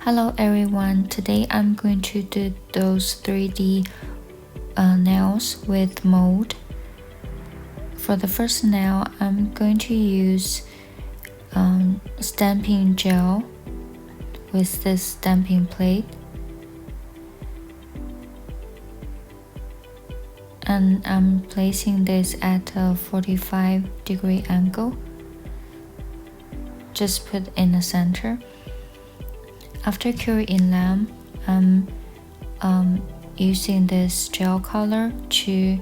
Hello everyone, today I'm going to do those 3D nails with mold. For the first nail, I'm going to use stamping gel with this stamping plate. And I'm placing this at a 45-degree angle. Just put in the center. After curing in lamp, I'm using this gel color to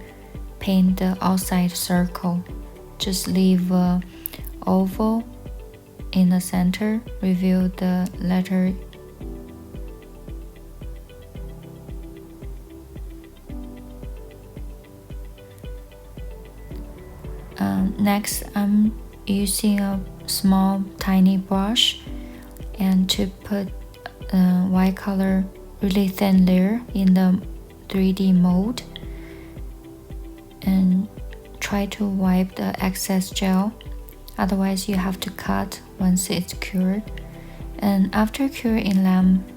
paint the outside circle. Just leave a oval in the center, reveal the letter next, I'm using a small tiny brush and to put white color really thin layer in the 3D mold and try to wipe the excess gel, otherwise you have to cut once it's cured. And after curing in lamp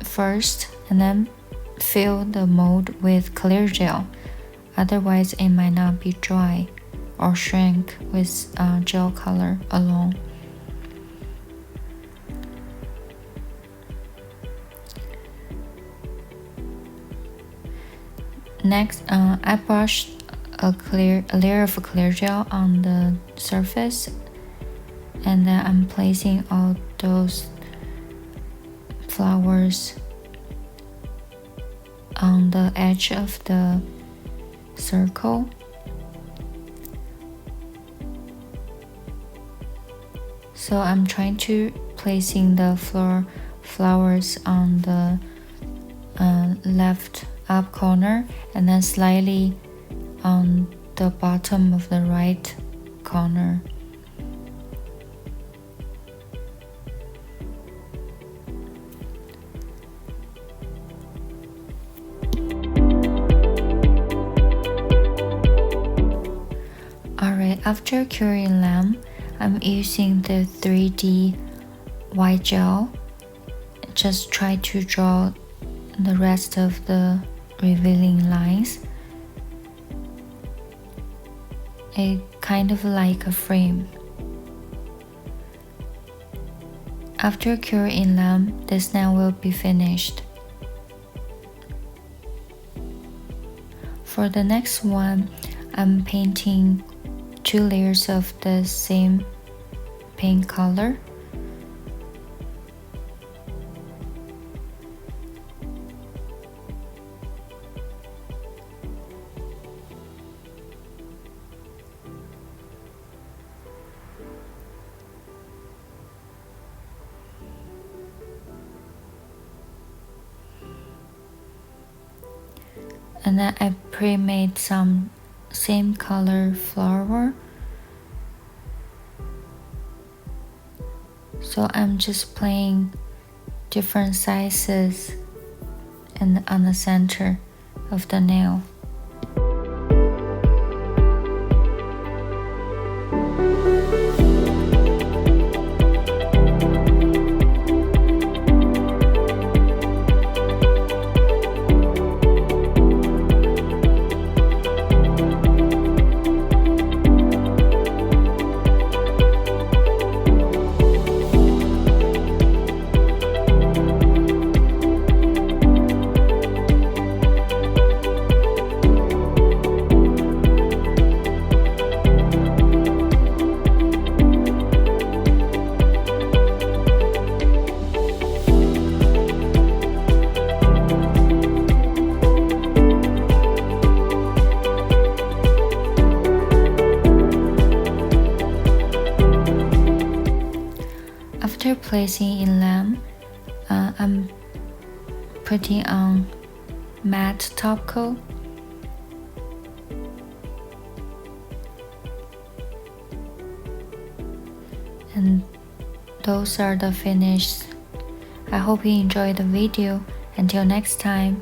first, and then fill the mold with clear gel, otherwise it might not be dry or shrink with gel color alone. Next, I brushed a layer of clear gel on the surface, and then I'm placing all those flowers on the edge of the circle. So I'm trying to placing the flowers on the left up corner and then slightly on the bottom of the right corner. Alright, after curing lamp, I'm using the 3D white gel. Just try to draw the rest of the revealing lines. It kind of like a frame. After curing in lamp, this nail will be finished. For the next one, I'm painting 2 layers of the same paint color. And then I pre-made some same color flower. So I'm just playing different sizes and on the center of the nail. After placing in lamp, I'm putting on matte top coat. And those are the finishes. I hope you enjoyed the video. Until next time.